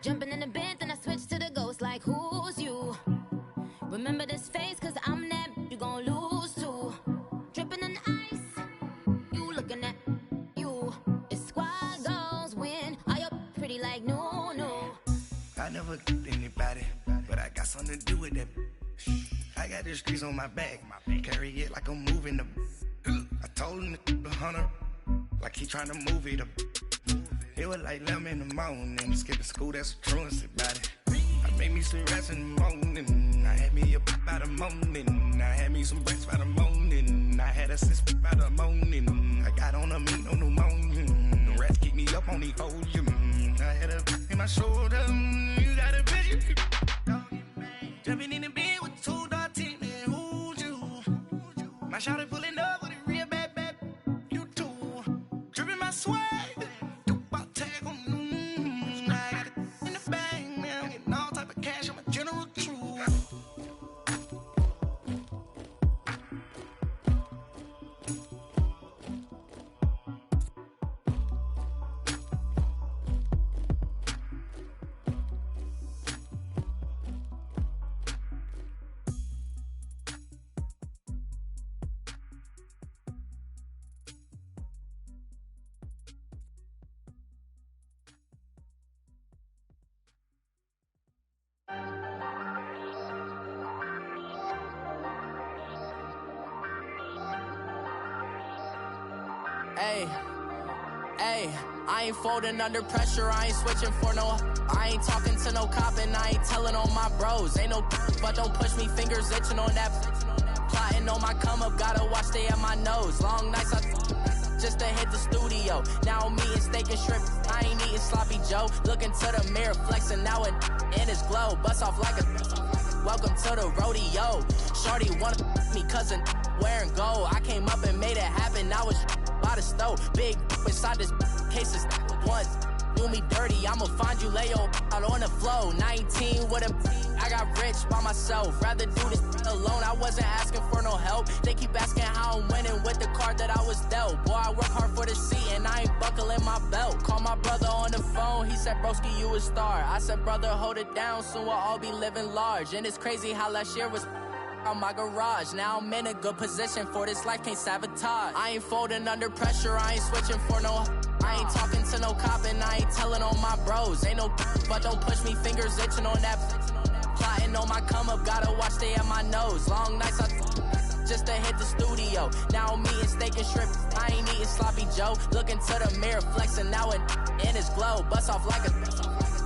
Jumping in the bed, then I switch to the ghost like, who's you? Remember this face, cause I'm that you gon' lose too. Dripping in ice, you looking at you. It's squad goals win, are you pretty like no, no. I never anybody, but I got something to do with that. I got the streets on my back, carry it like I'm moving them. I told him to 100, like he trying to move it up. It was like 11 in the morning, skipping school, that's a truancy about it. I made me some rest in the morning, I had me a pop by the morning. I had me some breaks by the morning, I had a six by the morning. I got on a meat, no pneumonia, the rats keep me up on the podium. I had a in my shoulder, you got a bitch. Jumping in the bed with 2 dark teeth, man, who's you? My shawty pulling up with a real bad, you too. Dripping my swag. Ayy, I ain't folding under pressure, I ain't switching for no. I ain't talking to no cop and I ain't telling on my bros. Ain't no but don't push me, fingers itching on that. Plotting on my come up, gotta watch stay at my nose. Long nights I just to hit the studio. Now I'm eating steak and shrimp, I ain't eating sloppy Joe. Looking to the mirror, flexing now it in his glow. Bust off like a welcome to the rodeo. Shorty wanna me cousin wearing gold. I came up and made it happen, now it's by the stove. Big inside this case is once do me dirty, I'ma find you lay your out on the floor. 19 with a I got rich by myself, rather do this alone. I wasn't asking for no help, they keep asking how I'm winning with the card that I was dealt. Boy, I work hard for the seat and I ain't buckling my belt. Call my brother on the phone, he said broski you a star. I said brother hold it down, soon we'll all be living large. And it's crazy how last year was on my garage. Now I'm in a good position for this life, can't sabotage. I ain't folding under pressure, I ain't switching for no. I ain't talking to no cop and I ain't telling on my bros. Ain't no but don't push me, fingers itching on that. Plotting on my come up, gotta watch stay at my nose. Long nights I just to hit the studio. Now I'm eating steak and shrimp, I ain't eating sloppy Joe. Looking to the mirror, flexing now it in his glow. Bust off like a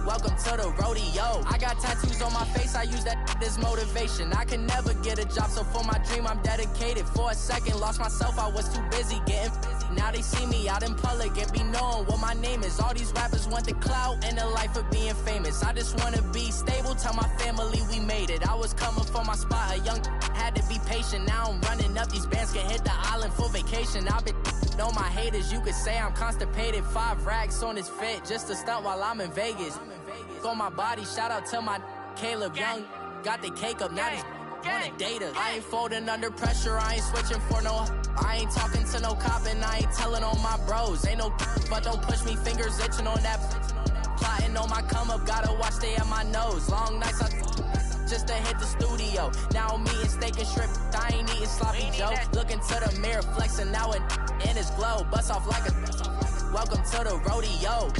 welcome to the rodeo. I got tattoos on my face, I use that as motivation. I can never get a job, so for my dream I'm dedicated. For a second, lost myself, I was too busy getting busy. Now they see me out in public and be knowing what my name is. All these rappers want the clout and the life of being famous. I just wanna be stable, tell my family we made it. I was coming for my spot, a young had to be patient. Now I'm running up, these bands can hit the island for vacation. I've been on my haters, you could say I'm constipated. 5 racks on his fit, just to stunt while I'm in Vegas. On my body, shout out to my Caleb Young. Got the cake up, now they wanna date us. I ain't folding under pressure, I ain't switching for no. I ain't talking to no cop and I ain't telling on my bros. Ain't no but don't push me, fingers itching on that. Plotting on my come up, gotta watch stay at my nose. Long nights I just to hit the studio. Now I'm eating steak and shrimp, I ain't eating sloppy Joe. Looking to the mirror, flexing now it in his glow. Bust off like a welcome to the rodeo.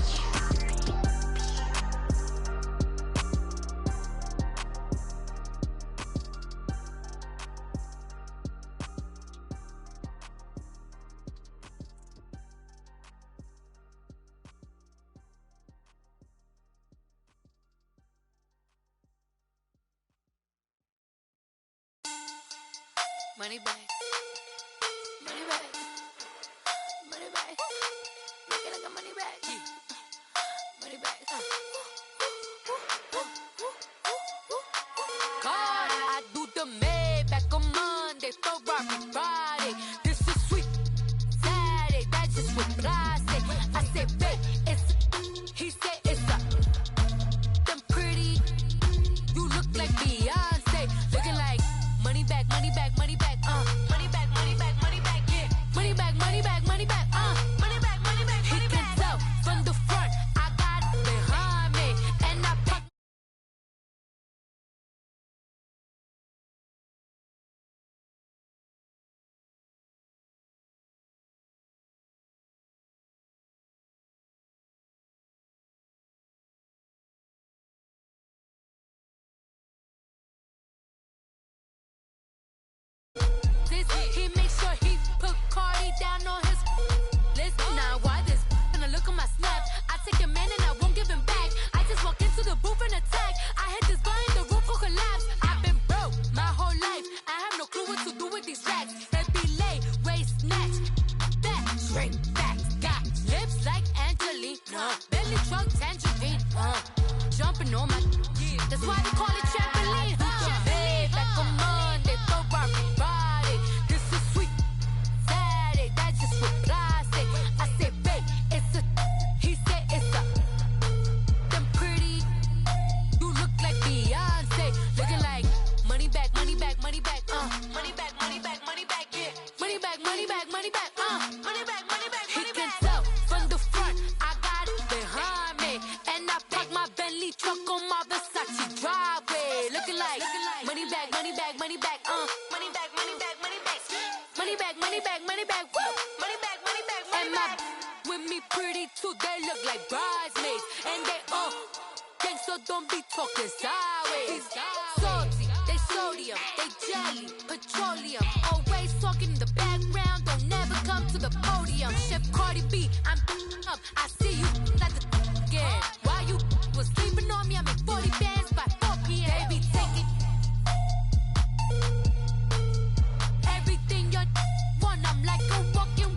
Money bag, money bag, money bag. Make it like a money bag, money bag. God, I do the Maybach on Monday, Ferrari Friday. This is sweet Saturday, that's just what I say. I said, babe, it's he said it's a them pretty. You look like Beyonce, looking like money bag, money bag, money bag, money bag, Dripping on my, that's why they call it trampoline. Back on Monday, throw rock Friday. This is sweet Saturday, that's just what I say. I say, babe, it's a, he said it's a, them pretty, you look like Beyonce. Looking like money back, money back, money back, money back, money back, money back, yeah. Money back, money back, money back, money back, money back, money back. He can tell from the front, I got it behind me. And I park my Bentley truck on my Versace driveway. Looking like money back, money back, money back, money back, money back, money back. Money back, money back, money back, woo. Money back, money back, money back. And my with me pretty too, they look like bridesmaids. And they all gang, so don't be talking sideways. Salty, they sodium, they jelly, petroleum. Always talking in the background, don't never come to the podium. Chef Cardi B, I'm up, I see you like the again. While you was sleeping on me, I make 40 bands by 4 p.m. Baby, take it. Everything you want, I'm like a walking.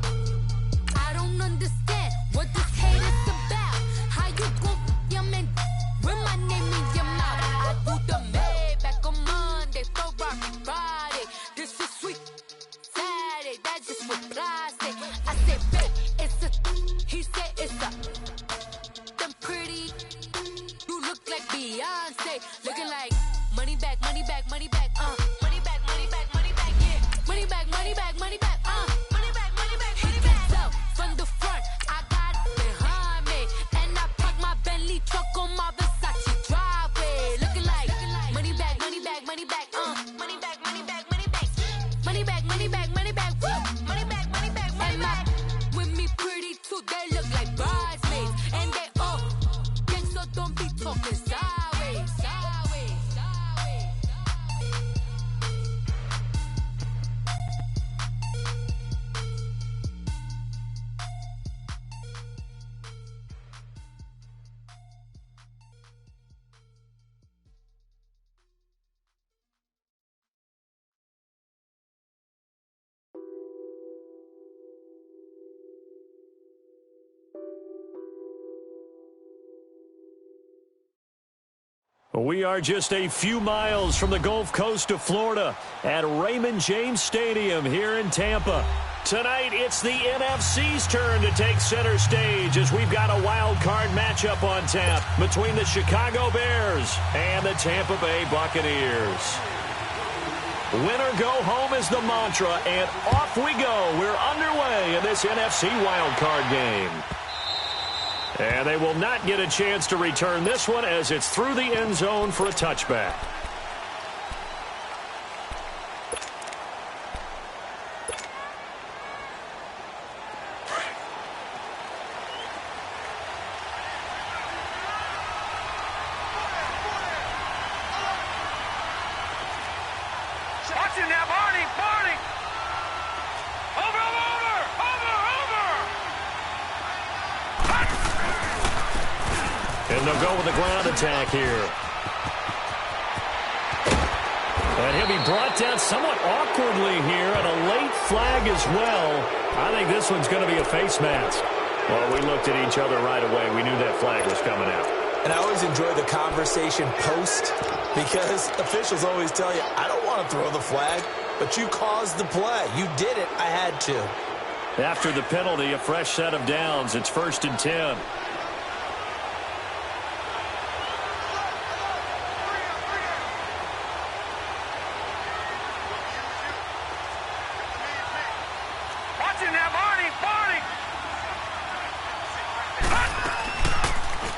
I don't understand what this hate is about. How you go your man with my name in your mouth? I do the Maybach on Monday, throw rock Friday. This is sweet Saturday, that's just what I say. I say, babe, it's a, he said it's a, them pretty, you look like Beyonce. Looking like money back, money back, money back, money back, money back, money back, yeah. Money back, money back, money back, money back, money back, money back. He can tell from the front, I got it behind me. And I park my Bentley truck on my Versace driveway. Looking like money back, money back, money back, money back, money back, money back. Money back, money back, money back, woo. Money back, money back, money back. With me pretty too, they look like bridesmaids. And they all gang, so don't be talking sideways, sideways, sideways. We are just a few miles from the Gulf Coast of Florida at Raymond James Stadium here in Tampa. Tonight, it's the NFC's turn to take center stage as we've got a wild card matchup on tap between the Chicago Bears and the Tampa Bay Buccaneers. Win or go home is the mantra, and off we go. We're underway in this NFC wild card game. And they will not get a chance to return this one as it's through the end zone for a touchback. Watch it now, Barney! Over! And they'll go with the ground attack here. And he'll be brought down somewhat awkwardly here, and a late flag as well. I think this one's going to be a face mask. Well, we looked at each other right away. We knew that flag was coming out. And I always enjoy the conversation post because officials always tell you, I don't want to throw the flag, but you caused the play. You did it. I had to. After the penalty, a fresh set of downs. It's 1st and 10.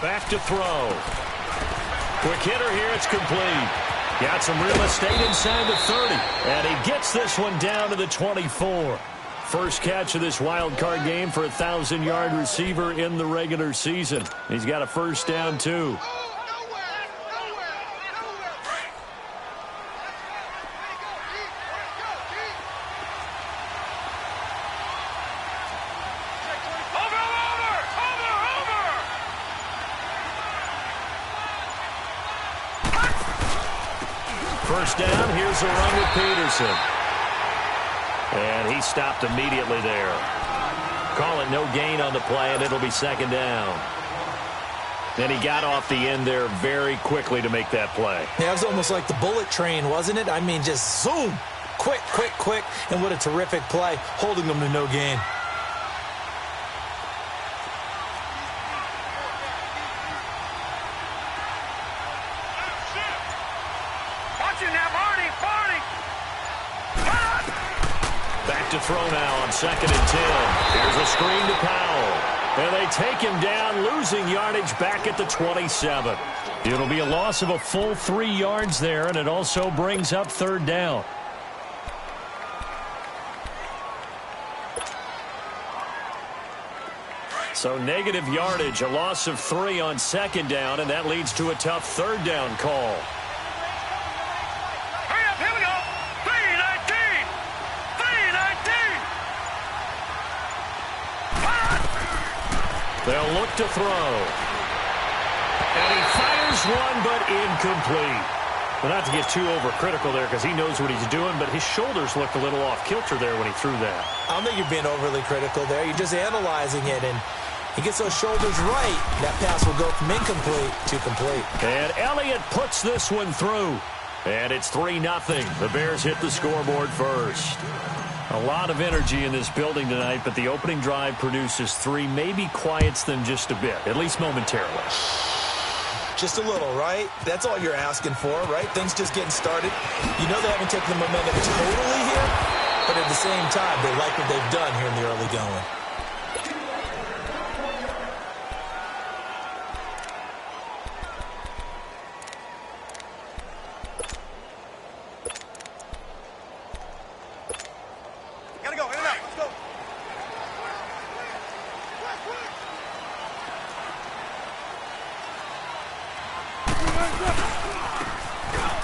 Back to throw. Quick hitter here. It's complete. Got some real estate inside the 30. And he gets this one down to the 24. First catch of this wild card game for a 1,000-yard receiver in the regular season. He's got a first down, too. First down, here's a run with Peterson. And he stopped immediately there. Call it no gain on the play, and it'll be 2nd down. And he got off the end there very quickly to make that play. Yeah, it was almost like the bullet train, wasn't it? I mean, just zoom. Quick, quick, quick. And what a terrific play, holding them to no gain. Back to throw now on 2nd and 10. Here's a screen to Powell. And they take him down, losing yardage back at the 27. It'll be a loss of a full 3 yards there, and it also brings up 3rd down. So negative yardage, a loss of 3 on 2nd down, and that leads to a tough 3rd down call. They'll look to throw. And he fires one, but incomplete. Well, not to get too overcritical there because he knows what he's doing, but his shoulders looked a little off kilter there when he threw that. I don't think you're being overly critical there. You're just analyzing it, and he gets those shoulders right. That pass will go from incomplete to complete. And Elliott puts this one through. And it's 3-0. The Bears hit the scoreboard first. A lot of energy in this building tonight, but the opening drive produces 3, maybe quiets them just a bit, at least momentarily. Just a little, right? That's all you're asking for, right? Things just getting started. You know they haven't taken the momentum totally here, but at the same time, they like what they've done here in the early going.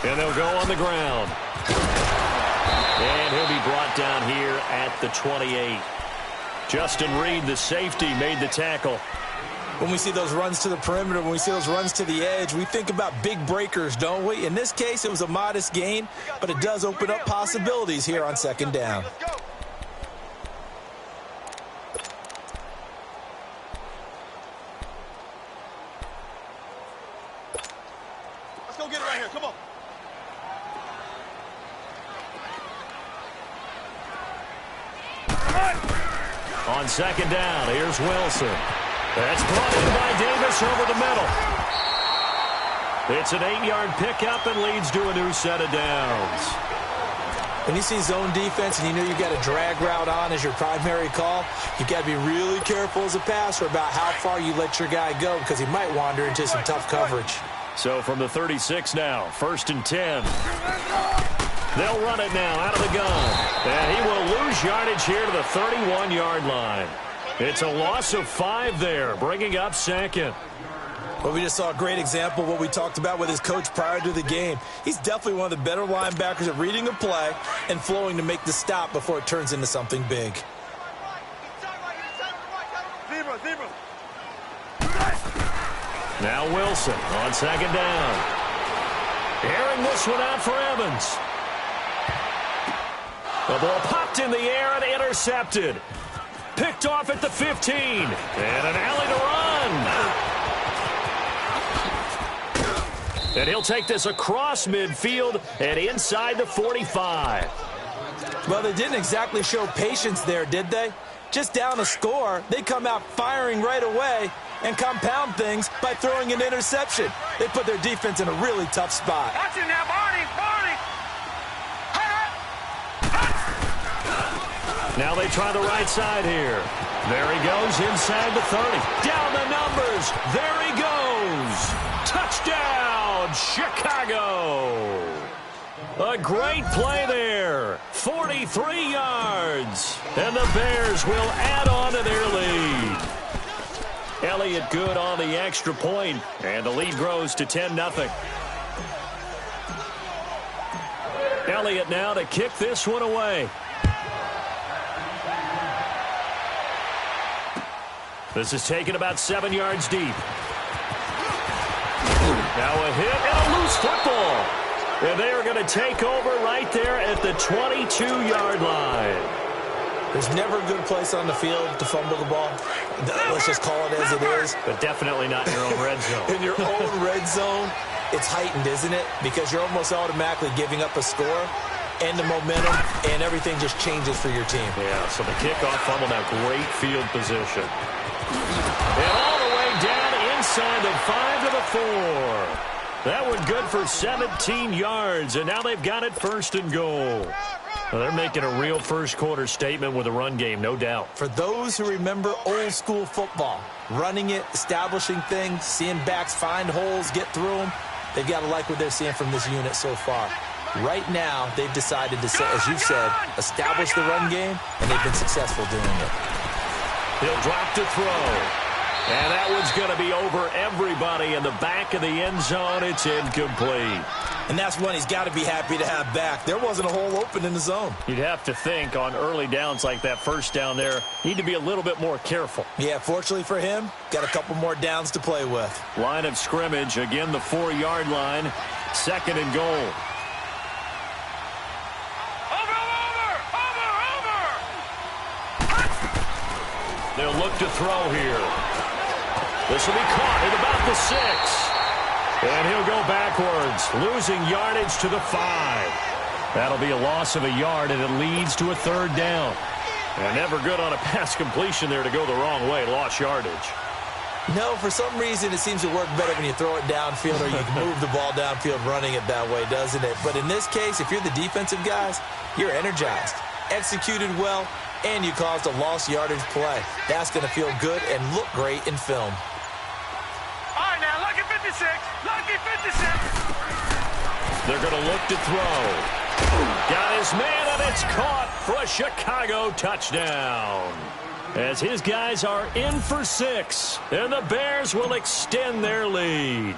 And they'll go on the ground. And he'll be brought down here at the 28. Justin Reed, the safety, made the tackle. When we see those runs to the perimeter, when we see those runs to the edge, we think about big breakers, don't we? In this case, it was a modest gain, but it does open up possibilities here on 2nd down. Let's go get it right here. Come on. On 2nd down, here's Wilson. That's brought in by Davis over the middle. It's an 8-yard pickup and leads to a new set of downs. When you see zone defense and you know you've got a drag route on as your primary call, you've got to be really careful as a passer about how far you let your guy go because he might wander into some tough coverage. So from the 36 now, 1st and 10. They'll run it now out of the gun. And he will lose yardage here to the 31-yard line. It's a loss of 5 there, bringing up 2nd. Well, we just saw a great example of what we talked about with his coach prior to the game. He's definitely one of the better linebackers at reading a play and flowing to make the stop before it turns into something big. Now Wilson on 2nd down. Airing this one out for Evans. The ball popped in the air and intercepted. Picked off at the 15. And an alley to run. And he'll take this across midfield and inside the 45. Well, they didn't exactly show patience there, did they? Just down a score, they come out firing right away and compound things by throwing an interception. They put their defense in a really tough spot. Watch it now, Barney! Now they try the right side here. There he goes inside the 30. Down the numbers. There he goes. Touchdown, Chicago. A great play there. 43 yards. And the Bears will add on to their lead. Elliott good on the extra point, and the lead grows to 10-0. Elliott now to kick this one away. This is taken about 7 yards deep. Now a hit and a loose football. And they are going to take over right there at the 22-yard line. There's never a good place on the field to fumble the ball. Let's just call it as it is. But definitely not in your own red zone. In your own red zone, it's heightened, isn't it? Because you're almost automatically giving up a score and the momentum, and everything just changes for your team. Yeah, so the kickoff fumble now, great field position. And all the way down inside the 5 to the 4. That one good for 17 yards, and now they've got it 1st and goal. Well, they're making a real first-quarter statement with a run game, no doubt. For those who remember old-school football, running it, establishing things, seeing backs find holes, get through them, they've got to like what they're seeing from this unit so far. Right now, they've decided to, as you've said, establish the run game, and they've been successful doing it. He'll drop to throw. And that one's going to be over everybody in the back of the end zone. It's incomplete. And that's one he's got to be happy to have back. There wasn't a hole open in the zone. You'd have to think on early downs like that first down there, need to be a little bit more careful. Yeah, fortunately for him, got a couple more downs to play with. Line of scrimmage, again the 4-yard line, 2nd and goal. They'll look to throw here. This will be caught at about the 6. And he'll go backwards, losing yardage to the 5. That'll be a loss of a yard, and it leads to a 3rd down. And never good on a pass completion there to go the wrong way, lost yardage. No, for some reason it seems to work better when you throw it downfield or you can move the ball downfield running it that way, doesn't it? But in this case, if you're the defensive guys, you're energized, executed well, and you caused a lost yardage play. That's going to feel good and look great in film. All right, now, lucky 56. Lucky 56. They're going to look to throw. Got his man, and it's caught for a Chicago touchdown. As his guys are in for 6, and the Bears will extend their lead.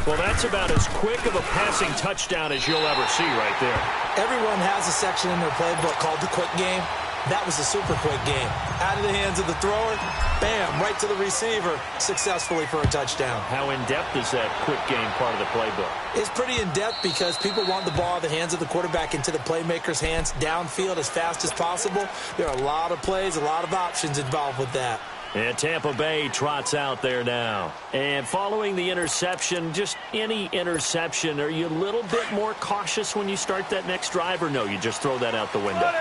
Well, that's about as quick of a passing touchdown as you'll ever see right there. Everyone has a section in their playbook called the quick game. That was a super quick game. Out of the hands of the thrower, bam, right to the receiver, successfully for a touchdown. How in-depth is that quick game part of the playbook? It's pretty in-depth because people want the ball out of the hands of the quarterback into the playmaker's hands downfield as fast as possible. There are a lot of plays, a lot of options involved with that. And Tampa Bay trots out there now. And following the interception, just any interception, are you a little bit more cautious when you start that next drive, or no, you just throw that out the window?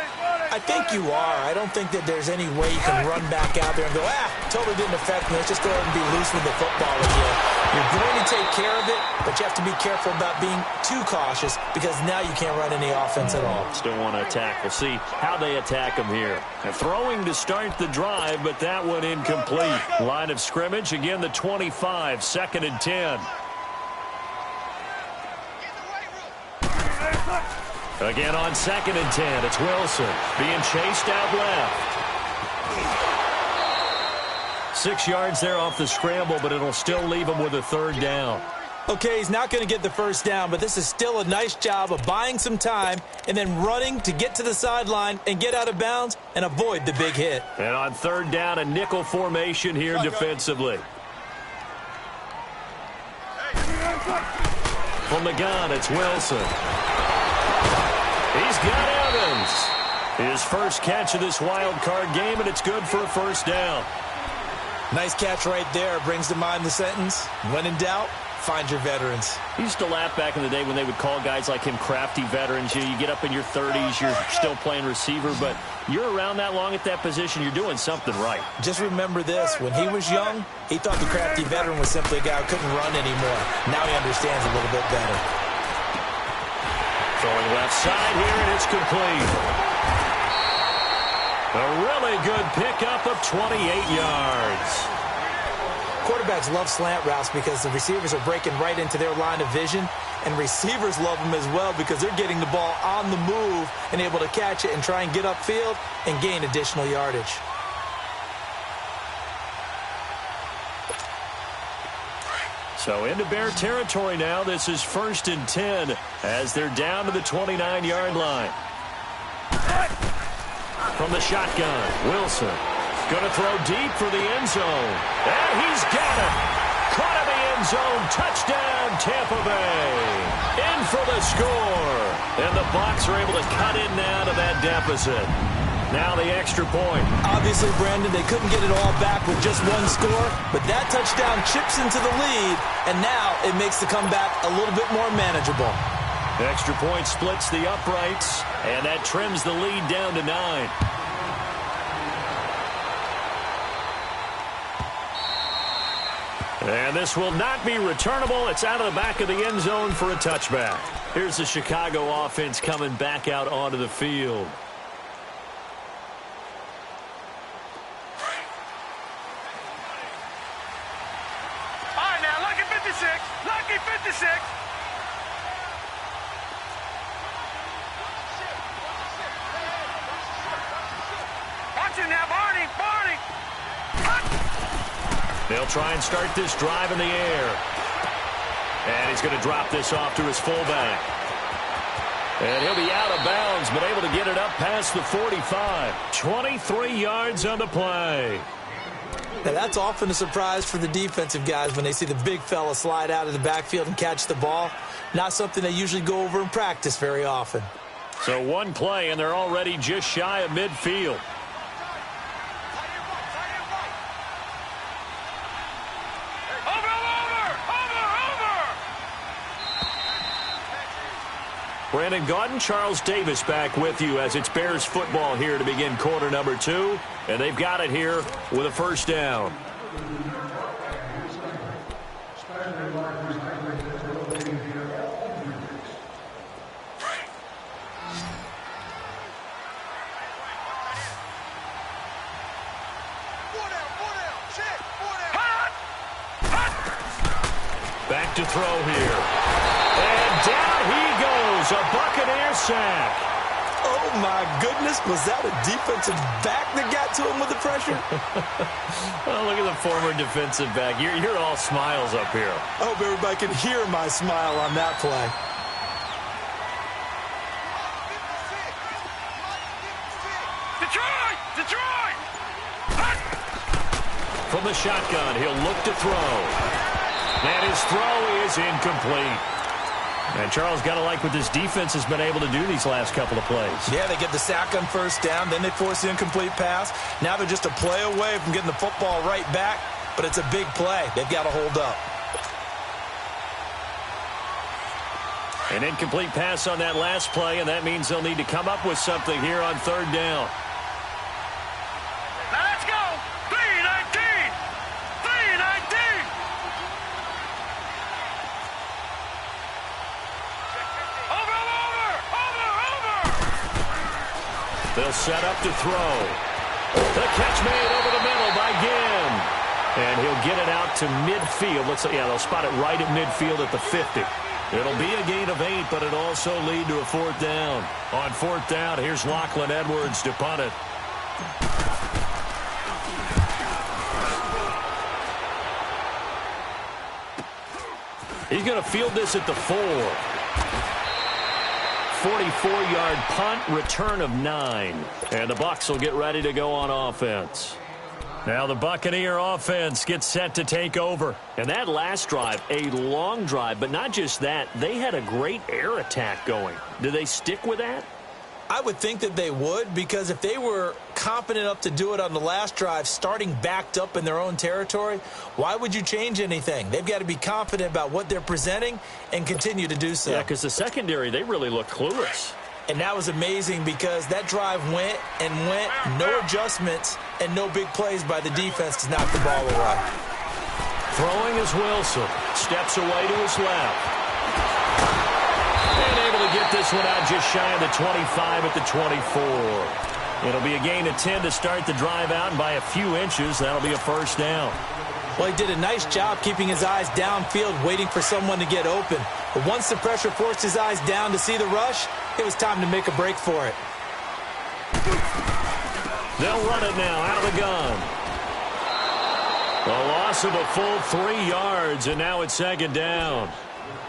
I think you are. I don't think that there's any way you can run back out there and go, totally didn't affect me. Let's just go ahead and be loose with the football again. You're going to take care of it, but you have to be careful about being too cautious because now you can't run any offense at all. Still want to attack. We'll see how they attack him here. And throwing to start the drive, but that one incomplete. Line of scrimmage, again the 25, 2nd and 10. Again on 2nd and 10, it's Wilson being chased out left. 6 yards there off the scramble, but it'll still leave him with a 3rd down. Okay, he's not going to get the first down, but this is still a nice job of buying some time and then running to get to the sideline and get out of bounds and avoid the big hit. And on 3rd down, a nickel formation here defensively. From the gun, it's Wilson. He's got Evans. His first catch of this wild card game, and it's good for a 1st down. Nice catch right there. Brings to mind the sentence, when in doubt, find your veterans. I used to laugh back in the day when they would call guys like him crafty veterans. You get up in your 30s, you're still playing receiver, but you're around that long at that position, you're doing something right. Just remember this. When he was young, he thought the crafty veteran was simply a guy who couldn't run anymore. Now he understands a little bit better. Throwing left side here, and it's complete. A really good pickup of 28 yards. Quarterbacks love slant routes because the receivers are breaking right into their line of vision, and receivers love them as well because they're getting the ball on the move and able to catch it and try and get upfield and gain additional yardage. So into Bear territory now. This is 1st and 10 as they're down to the 29-yard line. From the shotgun, Wilson going to throw deep for the end zone. And he's got it. Caught in the end zone. Touchdown, Tampa Bay. In for the score. And the Bucs are able to cut in now to that deficit. Now the extra point. Obviously, Brandon, they couldn't get it all back with just one score, but that touchdown chips into the lead, and now it makes the comeback a little bit more manageable. The extra point splits the uprights, and that trims the lead down to 9. And this will not be returnable. It's out of the back of the end zone for a touchback. Here's the Chicago offense coming back out onto the field. All right, now, lucky 56. Lucky 56. Watch it now, Barney. Barney. They'll try and start this drive in the air. And he's going to drop this off to his fullback. And he'll be out of bounds, but able to get it up past the 45. 23 yards on the play. Now, that's often a surprise for the defensive guys when they see the big fella slide out of the backfield and catch the ball. Not something they usually go over in practice very often. So one play, and they're already just shy of midfield. Brandon Gaudin, Charles Davis back with you as it's Bears football here to begin quarter number 2. And they've got it here with a first down. Back to throw here. And down he goes. A Buccaneer sack. Oh, my goodness. Was that a defensive back that got to him with the pressure? Oh, look at the former defensive back. You're all smiles up here. I hope everybody can hear my smile on that play. Detroit! Detroit! From the shotgun, he'll look to throw. And his throw is incomplete. And Charles, got to like what this defense has been able to do these last couple of plays. Yeah, they get the sack on first down, then they force the incomplete pass. Now they're just a play away from getting the football right back, but it's a big play. They've got to hold up. An incomplete pass on that last play, and that means they'll need to come up with something here on third down. Now let's go! 3-19! 3-19! They'll set up to throw. The catch made over the middle by Ginn. And he'll get it out to midfield. Yeah, they'll spot it right at midfield at the 50. It'll be a gain of 8, but it'll also lead to a fourth down. On fourth down, here's Lachlan Edwards to punt it. He's going to field this at the 4. 44-yard punt, return of 9. And the Bucs will get ready to go on offense. Now the Buccaneer offense gets set to take over. And that last drive, a long drive, but not just that. They had a great air attack going. Do they stick with that? I would think that they would, because if they were confident enough to do it on the last drive, starting backed up in their own territory, why would you change anything? They've got to be confident about what they're presenting and continue to do so. Yeah, because the secondary, they really look clueless. And that was amazing because that drive went and went, no adjustments and no big plays by the defense to knock the ball away. Throwing is Wilson. Steps away to his left. And able to get this one out just shy of the 25 at the 24. It'll be a gain of 10 to start the drive out, and by a few inches, that'll be a first down. Well, he did a nice job keeping his eyes downfield, waiting for someone to get open. But once the pressure forced his eyes down to see the rush, it was time to make a break for it. They'll run it now out of the gun. A loss of a full 3 yards, and now it's second down.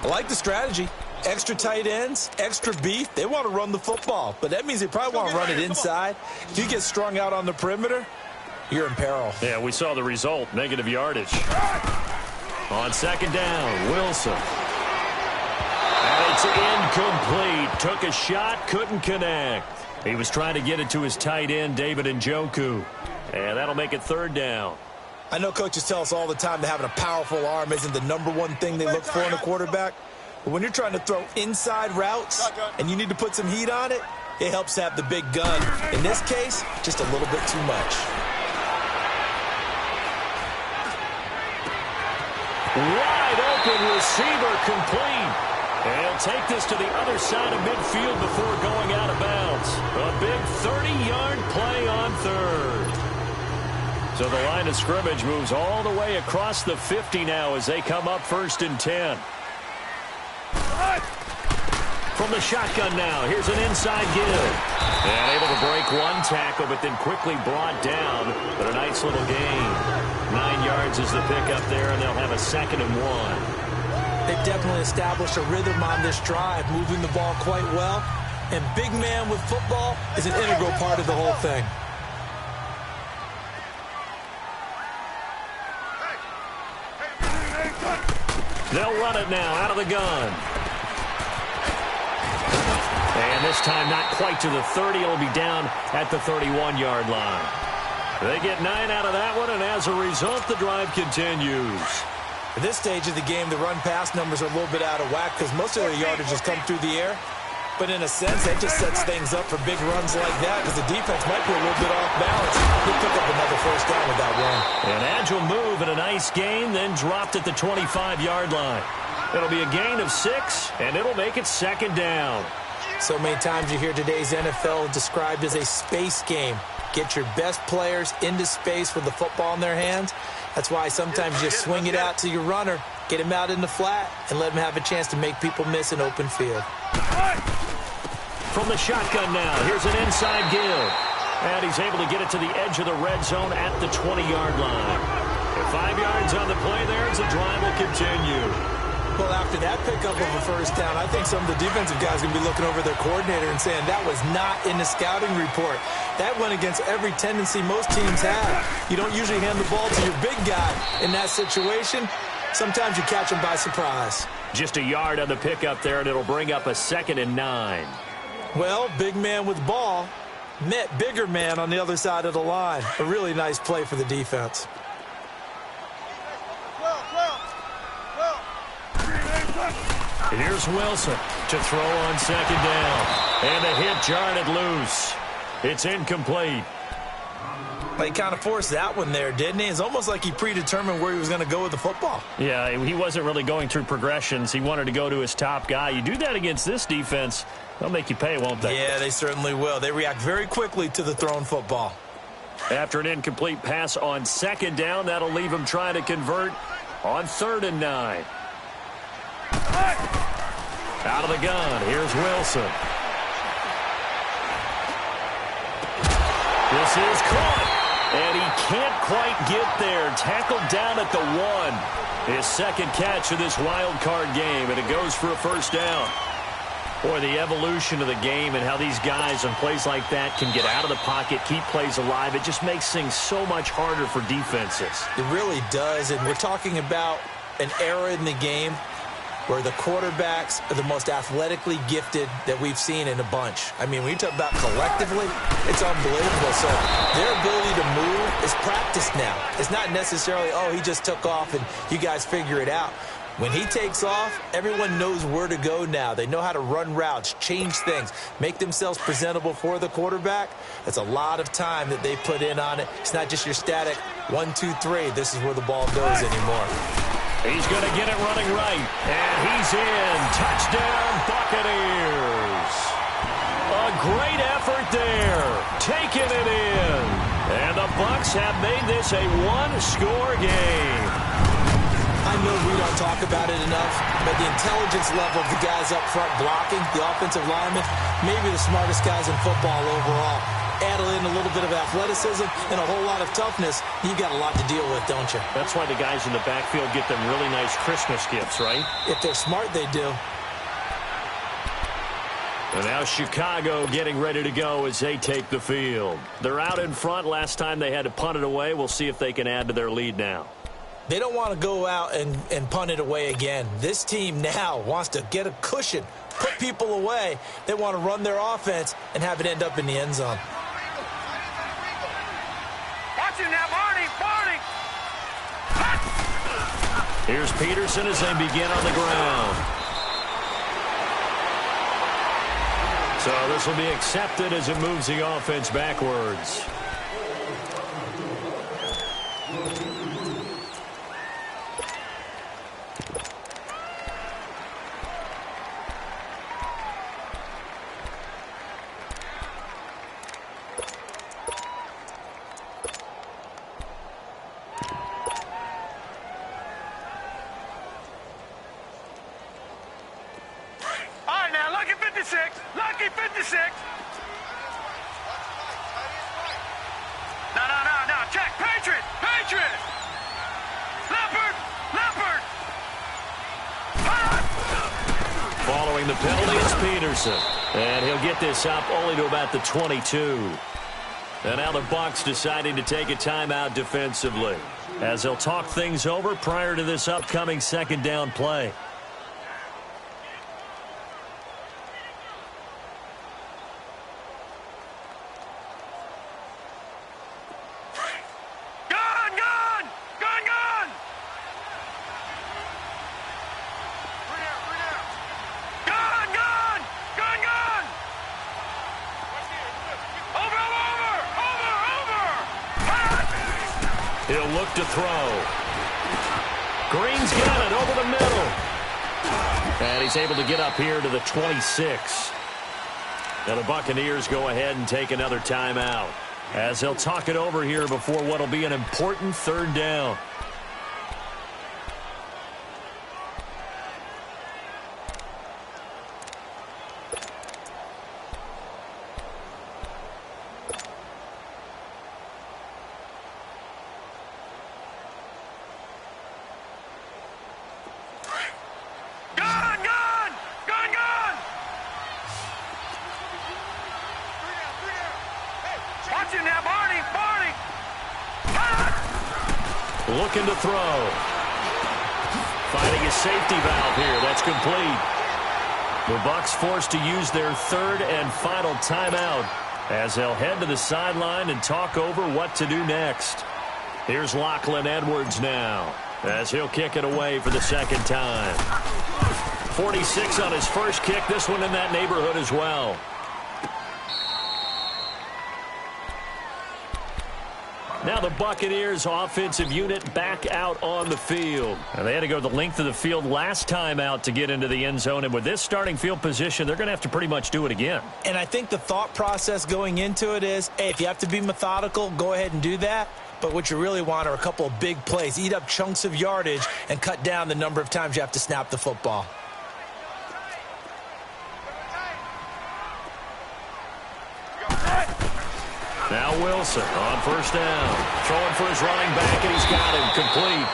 I like the strategy. Extra tight ends, extra beef. They want to run the football, but that means they probably want to run it inside. If you get strung out on the perimeter, you're in peril. Yeah, we saw the result, negative yardage. On second down, Wilson. And he It's incomplete. Took a shot, couldn't connect. He was trying to get it to his tight end, David Njoku. And that'll make it third down. I know coaches tell us all the time that having a powerful arm isn't the #1 thing they look for in a quarterback. But when you're trying to throw inside routes and you need to put some heat on it, it helps to have the big gun. In this case, just a little bit too much. Wide open receiver complete. And he'll take this to the other side of midfield before going out of bounds. A big 30-yard play on third. So the line of scrimmage moves all the way across the 50 now as they come up 1st and 10. From the shotgun now, here's an inside give. And able to break one tackle, but then quickly brought down. But a nice little gain. 9 yards is the pickup there, and they'll have a 2nd and 1. They've definitely established a rhythm on this drive, moving the ball quite well. And big man with football is an integral part of the whole thing. They'll run it now out of the gun. And this time not quite to the 30. It'll be down at the 31-yard line. They get 9 out of that one, and as a result, the drive continues. At this stage of the game, the run-pass numbers are a little bit out of whack because most of their yardage has come through the air. But in a sense, that just sets things up for big runs like that because the defense might be a little bit off balance. He'll pick up another first down with that run. An agile move and a nice gain, then dropped at the 25-yard line. It'll be a gain of 6, and it'll make it 2nd down. So many times you hear today's NFL described as a space game. Get your best players into space with the football in their hands. That's why sometimes you swing it out to your runner, get him out in the flat, and let him have a chance to make people miss an open field. From the shotgun now, here's an inside give. And he's able to get it to the edge of the red zone at the 20-yard line. And 5 yards on the play there as the drive will continue. Well, after that pickup of a first down, I think some of the defensive guys are going to be looking over their coordinator and saying that was not in the scouting report. That went against every tendency most teams have. You don't usually hand the ball to your big guy in that situation. Sometimes you catch him by surprise. Just a yard on the pickup there, and it'll bring up a 2nd and 9. Well, big man with ball met bigger man on the other side of the line. A really nice play for the defense. Here's Wilson to throw on 2nd down. And the hit jarred loose. It's incomplete. He kind of forced that one there, didn't he? It's almost like he predetermined where he was going to go with the football. Yeah, he wasn't really going through progressions. He wanted to go to his top guy. You do that against this defense, they'll make you pay, won't they? Yeah, they certainly will. They react very quickly to the thrown football. After an incomplete pass on 2nd down, that'll leave him trying to convert on 3rd and 9. Out of the gun, here's Wilson. This is caught. And he can't quite get there. Tackled down at the 1. His 2nd catch of this wild card game, and it goes for a first down. Boy, the evolution of the game and how these guys in plays like that can get out of the pocket, keep plays alive, it just makes things so much harder for defenses. It really does, and we're talking about an era in the game where the quarterbacks are the most athletically gifted that we've seen in a bunch. I mean, when you talk about collectively, it's unbelievable. So their ability to move is practiced now. It's not necessarily, oh, he just took off and you guys figure it out. When he takes off, everyone knows where to go now. They know how to run routes, change things, make themselves presentable for the quarterback. That's a lot of time that they put in on it. It's not just your static 1, 2, 3. This is where the ball goes anymore. He's going to get it running right. And he's in. Touchdown, Buccaneers. A great effort there. Taking it in. And the Bucs have made this a one-score game. I know we don't talk about it enough, but the intelligence level of the guys up front blocking, the offensive linemen, maybe the smartest guys in football overall. Add in a little bit of athleticism and a whole lot of toughness, you got a lot to deal with, don't you? That's why the guys in the backfield get them really nice Christmas gifts, right? If they're smart, they do. And now Chicago getting ready to go as they take the field. They're out in front. Last time they had to punt it away. We'll see if they can add to their lead now. They don't want to go out and punt it away again. This team now wants to get a cushion, put people away. They want to run their offense and have it end up in the end zone. Watch it now, Barney! Here's Peterson as they begin on the ground. So this will be accepted as it moves the offense backwards. Lucky 56. No. Check. Patriot. Leopard. Following the penalty is Peterson. And he'll get this up only to about the 22. And now the Bucs deciding to take a timeout defensively, as they'll talk things over prior to this upcoming second down play. He'll look to throw. Green's got it over the middle. And he's able to get up here to the 26. Now the Buccaneers go ahead and take another timeout, as they'll talk it over here before what will be an important third down. Looking to throw. Finding a safety valve here. That's complete. The Bucs forced to use their third and final timeout, as they'll head to the sideline and talk over what to do next. Here's Lachlan Edwards now, as he'll kick it away for the second time. 46 on his first kick. This one in that neighborhood as well. Now the Buccaneers offensive unit back out on the field. And they had to go the length of the field last time out to get into the end zone. And with this starting field position, they're going to have to pretty much do it again. And I think the thought process going into it is, hey, if you have to be methodical, go ahead and do that. But what you really want are a couple of big plays. Eat up chunks of yardage and cut down the number of times you have to snap the football. Now Wilson on first down. Throwing for his running back, and he's got him complete.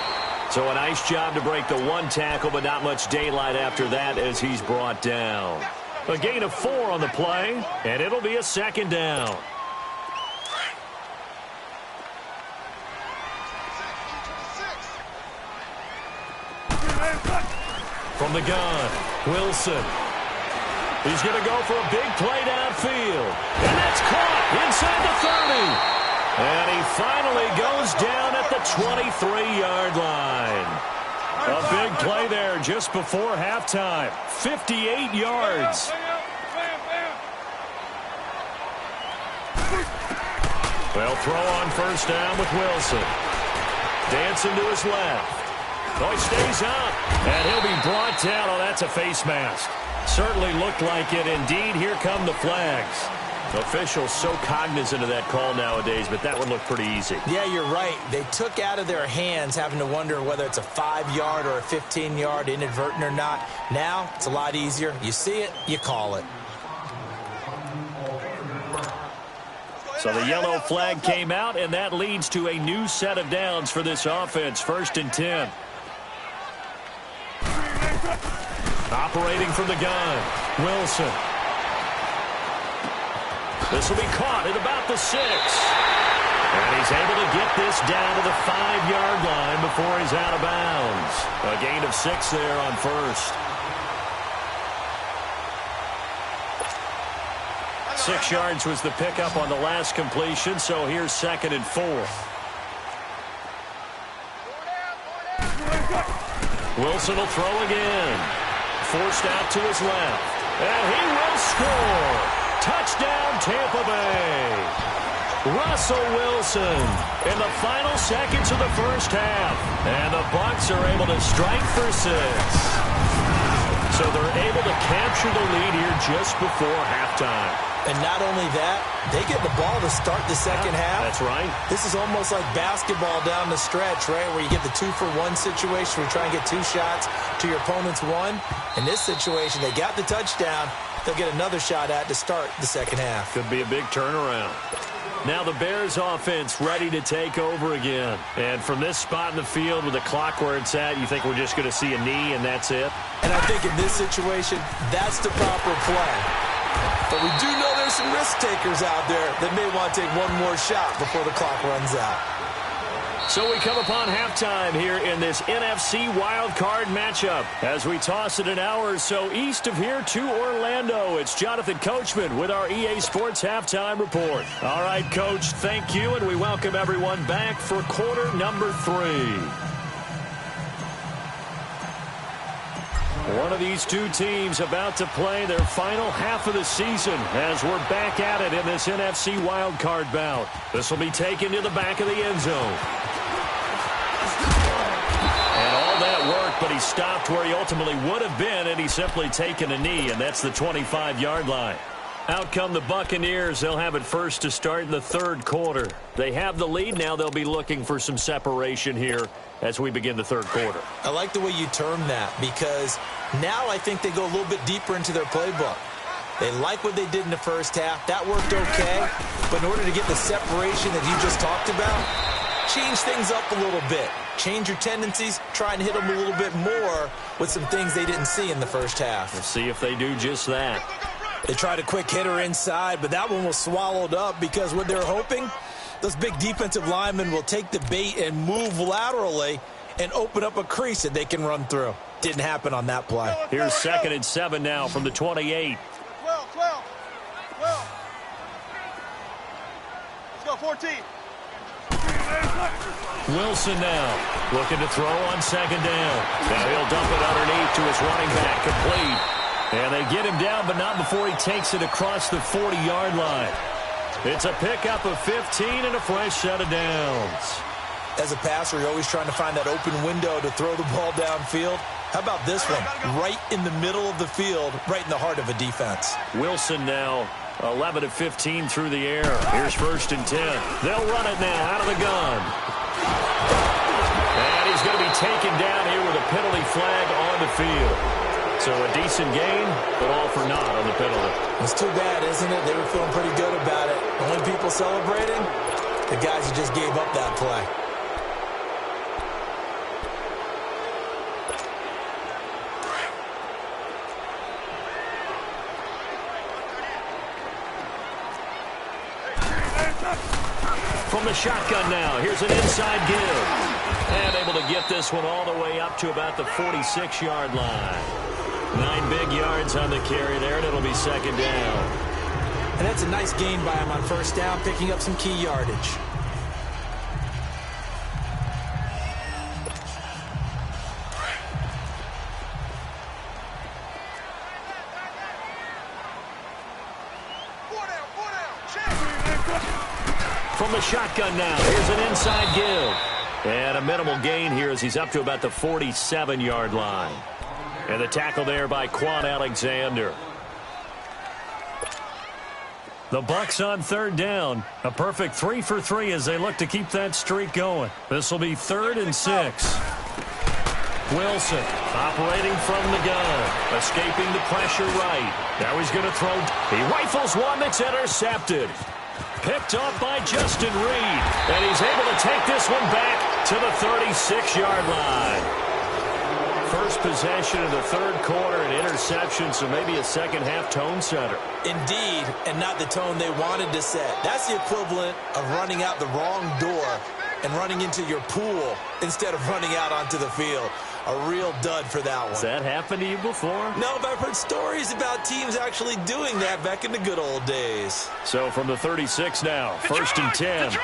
So a nice job to break the one tackle, but not much daylight after that as he's brought down. A gain of 4 on the play, and it'll be a second down. From the gun, Wilson. He's going to go for a big play downfield. And that's caught inside the 30. And he finally goes down at the 23-yard line. A big play there just before halftime. 58 yards. Well, throw on first down with Wilson. Dancing to his left. Oh, he stays up. And he'll be brought down. Oh, that's a face mask. Certainly looked like it. Indeed, here come the flags. Officials so cognizant of that call nowadays, but that one looked pretty easy. Yeah, you're right. They took out of their hands having to wonder whether it's a 5-yard or a 15-yard, inadvertent or not. Now, it's a lot easier. You see it, you call it. So the yellow flag came out, and that leads to a new set of downs for this offense. 1st and 10. Operating from the gun, Wilson. This will be caught at about the 6. And he's able to get this down to the 5-yard line before he's out of bounds. A gain of 6 there on first. 6 yards was the pickup on the last completion, so here's 2nd and 4. Wilson will throw again. Forced out to his left. And he will score. Touchdown, Tampa Bay. Russell Wilson in the final seconds of the first half. And the Bucs are able to strike for 6. So they're able to capture the lead here just before halftime. And not only that, they get the ball to start the second half. That's right. This is almost like basketball down the stretch, right, where you get the 2-for-1 situation where you try and get 2 shots to your opponent's 1. In this situation, they got the touchdown. They'll get another shot at to start the second half. Could be a big turnaround. Now the Bears offense ready to take over again. And from this spot in the field with the clock where it's at, you think we're just going to see a knee and that's it? And I think in this situation, that's the proper play. But we do know there's some risk takers out there that may want to take one more shot before the clock runs out. So we come upon halftime here in this NFC wildcard matchup. As we toss it an hour or so east of here to Orlando, it's Jonathan Coachman with our EA Sports Halftime Report. All right, Coach, thank you, and we welcome everyone back for quarter number 3. One of these two teams about to play their final half of the season as we're back at it in this NFC wildcard bout. This will be taken to the back of the end zone. And all that work, but he stopped where he ultimately would have been, and he's simply taken a knee, and that's the 25-yard line. Out come the Buccaneers. They'll have it first to start in the 3rd quarter. They have the lead. Now they'll be looking for some separation here as we begin the 3rd quarter. I like the way you term that because now I think they go a little bit deeper into their playbook. They like what they did in the first half. That worked okay. But in order to get the separation that you just talked about, change things up a little bit. Change your tendencies. Try and hit them a little bit more with some things they didn't see in the first half. We'll see if they do just that. They tried a quick hitter inside, but that one was swallowed up because what they're hoping, those big defensive linemen will take the bait and move laterally and open up a crease that they can run through. Didn't happen on that play. Here's 2nd and 7 now from the 28. 12. Let's go, 14. Wilson now looking to throw on 2nd down. Now he'll dump it underneath to his running back, complete. And they get him down, but not before he takes it across the 40-yard line. It's a pickup of 15 and a fresh set of downs. As a passer, you're always trying to find that open window to throw the ball downfield. How about this one? Right in the middle of the field, right in the heart of a defense. Wilson now 11 of 15 through the air. Here's 1st and 10. They'll run it now out of the gun. And he's going to be taken down here with a penalty flag on the field. So a decent gain, but all for naught on the penalty. It's too bad, isn't it? They were feeling pretty good about it. The only people celebrating, the guys who just gave up that play. From the shotgun now, here's an inside give. And able to get this one all the way up to about the 46-yard line. 9 big yards on the carry there, and it'll be 2nd down. And that's a nice gain by him on 1st down, picking up some key yardage. From the shotgun now, here's an inside give. And a minimal gain here as he's up to about the 47-yard line. And the tackle there by Quan Alexander. The Bucs on 3rd down. A perfect 3 for 3 as they look to keep that streak going. This will be 3rd and 6. Wilson operating from the gun. Escaping the pressure right. Now he's going to throw. He rifles one that's intercepted. Picked off by Justin Reed. And he's able to take this one back to the 36-yard line. First possession of the third quarter, an interception, so maybe a second-half tone setter. Indeed, and not the tone they wanted to set. That's the equivalent of running out the wrong door and running into your pool instead of running out onto the field. A real dud for that one. Has that happened to you before? No, but I've heard stories about teams actually doing that back in the good old days. So from the 36 now, first and 10.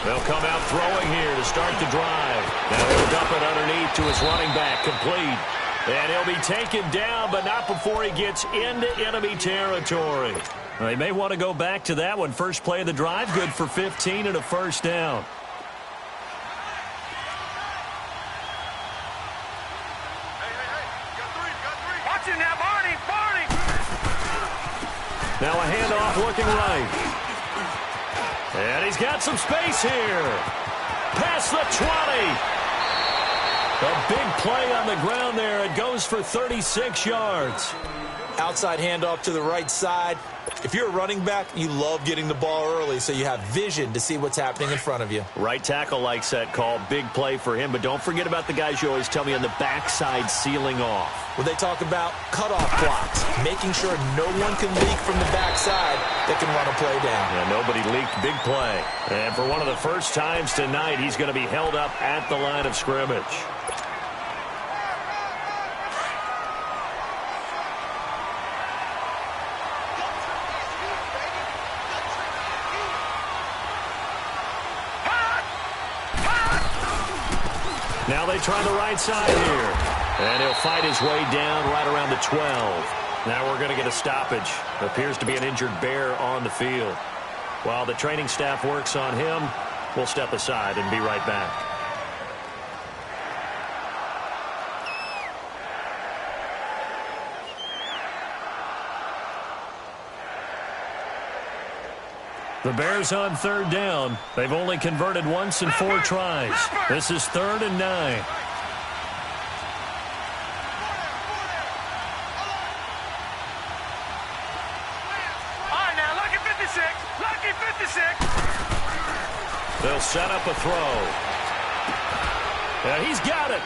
They'll come out throwing here to start the drive. Now he'll dump it underneath to his running back, complete. And he'll be taken down, but not before he gets into enemy territory. They may want to go back to that one. First play of the drive, good for 15 and a first down. Watch it now, Barney! Now a handoff looking right. And he's got some space here. Past the 20. A big play on the ground there. It goes for 36 yards. Outside handoff to the right side. If you're a running back, you love getting the ball early so you have vision to see what's happening in front of you. Right tackle likes that call. Big play for him. But don't forget about the guys you always tell me on the backside sealing off. Well, they talk about cutoff blocks, making sure no one can leak from the backside that can run a play down. Yeah, nobody leaked. Big play. And for one of the first times tonight, he's going to be held up at the line of scrimmage. Now they try the right side here. And he'll fight his way down right around the 12. Now we're going to get a stoppage. Appears to be an injured bear on the field. While the training staff works on him, we'll step aside and be right back. The Bears on third down. They've only converted once in 4 tries. This is 3rd and 9. All right, now, lucky 56. Lucky 56. They'll set up a throw. And he's got it.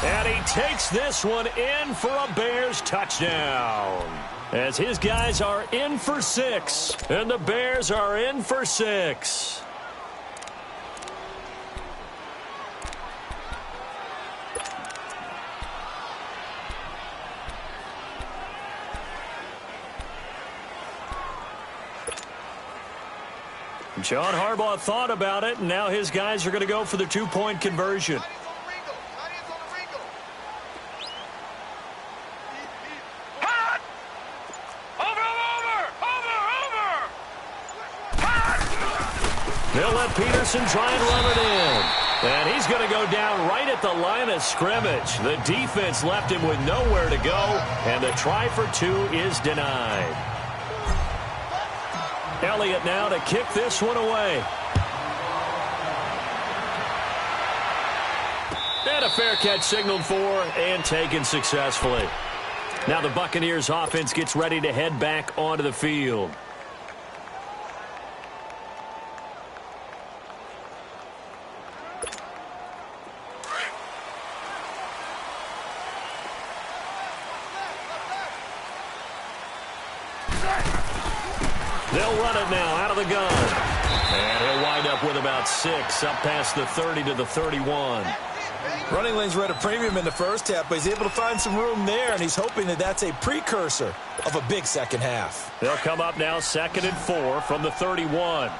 And he takes this one in for a Bears touchdown. As his guys are in for 6. And the Bears are in for 6. John Harbaugh thought about it, and now his guys are going to go for the 2-point conversion. They'll let Peterson try and run it in. And he's going to go down right at the line of scrimmage. The defense left him with nowhere to go, and the try for 2 is denied. Elliott now to kick this one away. And a fair catch signaled for and taken successfully. Now the Buccaneers offense gets ready to head back onto the field. They'll run it now out of the gun. And he'll wind up with about 6 up past the 30 to the 31. Running lanes were at a premium in the first half, but he's able to find some room there, and he's hoping that that's a precursor of a big second half. They'll come up now 2nd and 4 from the 31.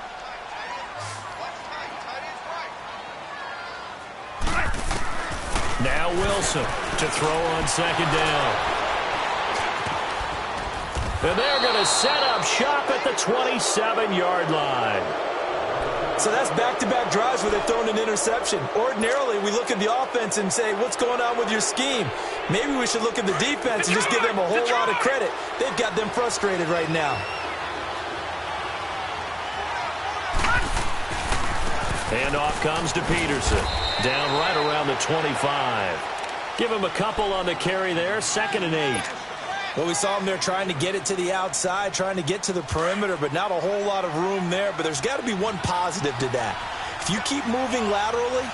Now Wilson to throw on 2nd down. And they're going to set up shop at the 27-yard line. So that's back-to-back drives where they've thrown an interception. Ordinarily, we look at the offense and say, what's going on with your scheme? Maybe we should look at the defense and just give them a whole lot of credit. They've got them frustrated right now. Handoff comes to Peterson. Down right around the 25. Give him a couple on the carry there. 2nd and 8. Well, we saw him there trying to get it to the outside, trying to get to the perimeter, but not a whole lot of room there. But there's got to be one positive to that. If you keep moving laterally,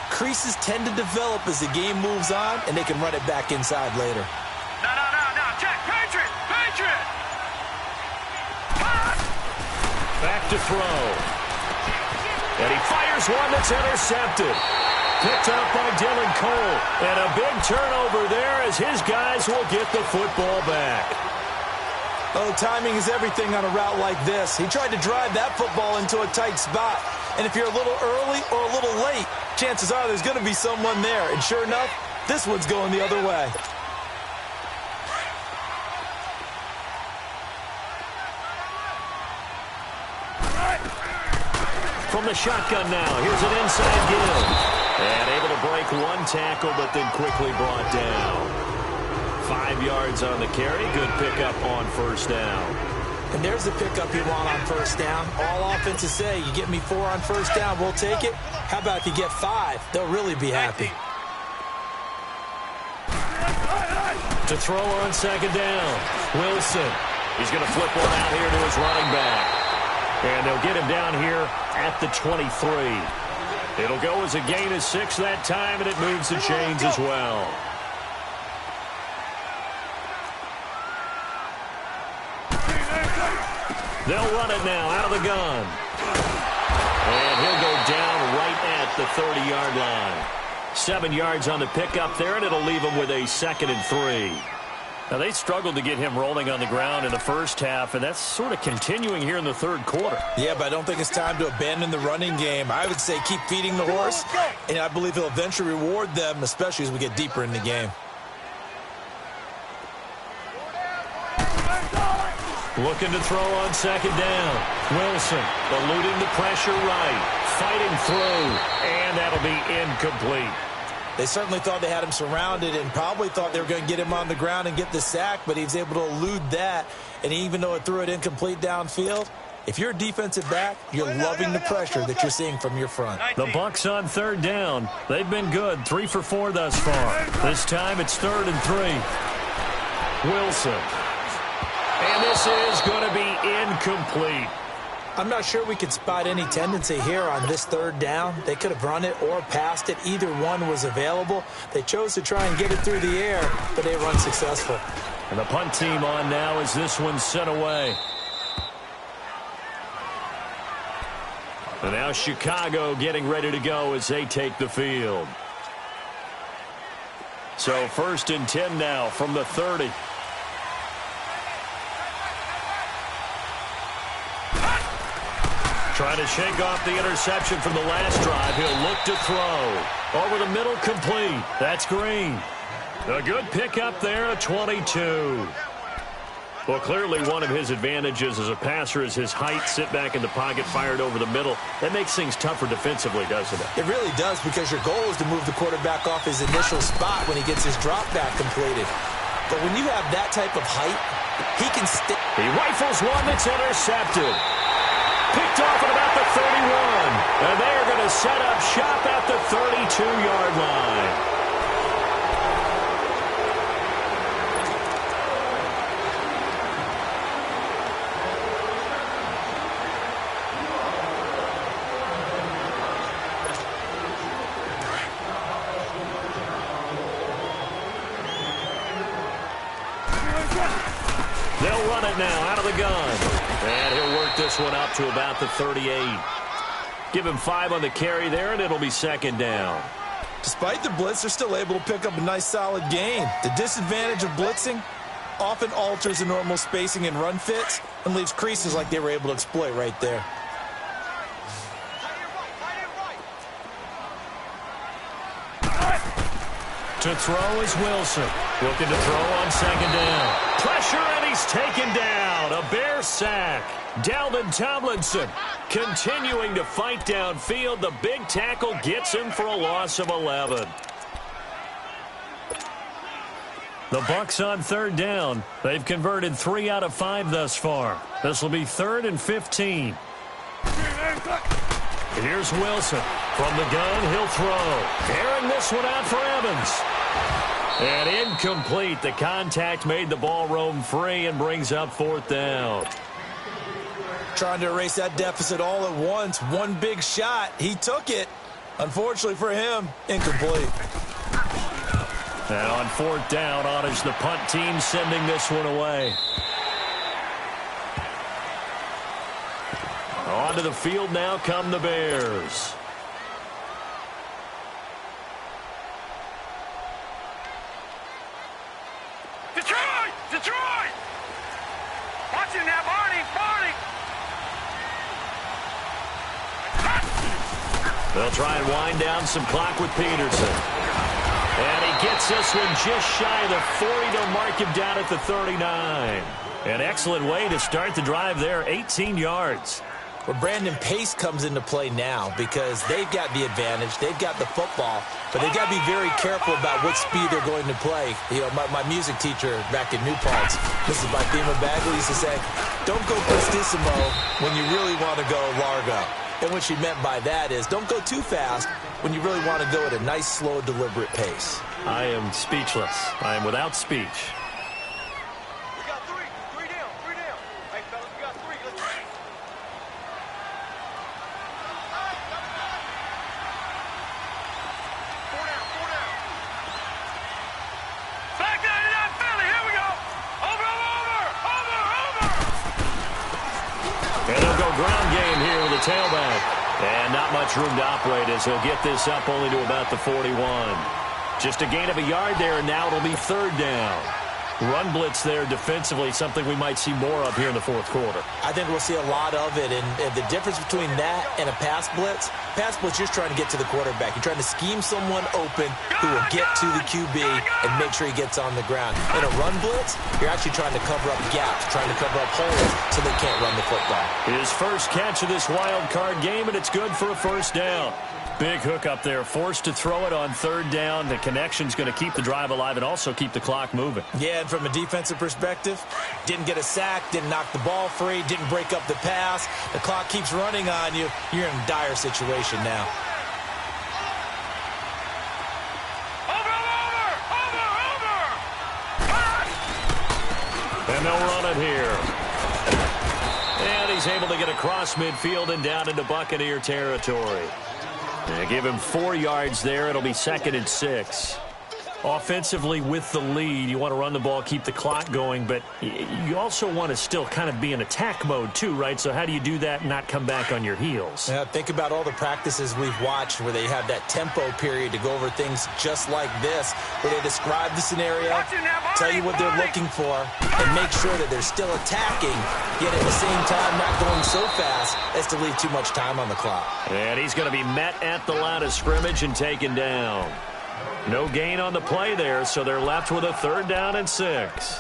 creases tend to develop as the game moves on, and they can run it back inside later. No. Check. Patriot. Back to throw. And he fires one that's intercepted. Picked up by Dylan Cole. And a big turnover there as his guys will get the football back. Oh, timing is everything on a route like this. He tried to drive that football into a tight spot. And if you're a little early or a little late, chances are there's going to be someone there. And sure enough, this one's going the other way. From the shotgun now, here's an inside give. And able to break one tackle, but then quickly brought down. 5 yards on the carry. Good pickup on first down. And there's the pickup you want on first down. All offenses say, you get me 4 on first down, we'll take it. How about if you get 5? They'll really be happy. To throw on second down. Wilson. He's going to flip one out here to his running back. And they'll get him down here at the 23. It'll go as a gain of 6 that time, and it moves the chains as well. They'll run it now out of the gun. And he'll go down right at the 30-yard line. 7 yards on the pickup there, and it'll leave him with a 2nd and 3. Now, they struggled to get him rolling on the ground in the first half, and that's sort of continuing here in the third quarter. Yeah, but I don't think it's time to abandon the running game. I would say keep feeding the horse, and I believe he'll eventually reward them, especially as we get deeper in the game. Looking to throw on second down. Wilson eluding the pressure right, fighting through, and that'll be incomplete. They certainly thought they had him surrounded and probably thought they were going to get him on the ground and get the sack, but he was able to elude that. And even though it threw it incomplete downfield, if you're a defensive back, you're loving the pressure that you're seeing from your front. The Bucs on third down. They've been good, 3 for 4 thus far. This time it's 3rd and 3. Wilson. And this is going to be incomplete. I'm not sure we could spot any tendency here on this 3rd down. They could have run it or passed it. Either one was available. They chose to try and get it through the air, but they were unsuccessful. And the punt team on now as this one's sent away. And now Chicago getting ready to go as they take the field. So 1st and 10 now from the 30. Trying to shake off the interception from the last drive. He'll look to throw. Over the middle, complete. That's Green. A good pickup there at 22. Well, clearly one of his advantages as a passer is his height. Sit back in the pocket, fired over the middle. That makes things tougher defensively, doesn't it? It really does, because your goal is to move the quarterback off his initial spot when he gets his drop back completed. But when you have that type of height, he can stick. He rifles one that's intercepted. Picked off at about the 31. And they are going to set up shop at the 32-yard line. They'll run it now out of the gun. And he'll work this one up to about the 38. Give him 5 on the carry there, and it'll be 2nd down. Despite the blitz, they're still able to pick up a nice, solid gain. The disadvantage of blitzing often alters the normal spacing and run fits and leaves creases like they were able to exploit right there. To throw is Wilson. Looking to throw on 2nd down. Pressure, and he's taken down. A Bear sack. Dalvin Tomlinson continuing to fight downfield. The big tackle gets him for a loss of 11. The Bucs on 3rd down. They've converted 3 out of 5 thus far. This will be 3rd and 15. Here's Wilson. From the gun, he'll throw. Airing this one out for Evans. And incomplete. The contact made the ball roam free and brings up 4th down. trying to erase that deficit all at once. One big shot. He took it. Unfortunately for him, incomplete. And on fourth down, honors the punt team, sending this one away. Onto the field now come the Bears. Detroit! Watch him now, Barney! They'll try and wind down some clock with Peterson. And he gets this one just shy of the 40. They'll mark him down at the 39. An excellent way to start the drive there, 18 yards. Well, Brandon, pace comes into play now because they've got the advantage. They've got the football, but they've got to be very careful about what speed they're going to play. You know, my music teacher back in New Paltz, Mrs. Bifema Bagley, used to say, don't go prestissimo when you really want to go largo. And what she meant by that is don't go too fast when you really want to go at a nice, slow, deliberate pace. I am speechless. I am without speech. We got three down. Hey, fellas, we got three. Let's go. Four down. Back down to that Philly. Here we go. Over. And they'll go ground game here with the tailback. And not much room to operate as he'll get this up only to about the 41. Just a gain of a yard there, and now it'll be third down. Run blitz there defensively, something we might see more of here in the fourth quarter. I think we'll see a lot of it, and the difference between that and a pass blitz, you're trying to get to the quarterback. You're trying to scheme someone open who will get to the QB and make sure he gets on the ground. In a run blitz, you're actually trying to cover up gaps, trying to cover up holes so they can't run the football. His first catch of this wild card game, and it's good for a first down. Big hook up there, forced to throw it on third down. The connection's going to keep the drive alive and also keep the clock moving. Yeah, and from a defensive perspective, didn't get a sack, didn't knock the ball free, didn't break up the pass. The clock keeps running on you. You're in a dire situation now. And they'll run it here. And he's able to get across midfield and down into Buccaneer territory. They give him 4 yards there. It'll be 2nd and 6. Offensively with the lead, you want to run the ball, keep the clock going, but you also want to still kind of be in attack mode too, right? So how do you do that and not come back on your heels? Yeah, think about all the practices we've watched where they have that tempo period to go over things just like this, where they describe the scenario, tell you what they're looking for, and make sure that they're still attacking, yet at the same time not going so fast as to leave too much time on the clock. And he's going to be met at the line of scrimmage and taken down. No gain on the play there, so they're left with a 3rd down and 6.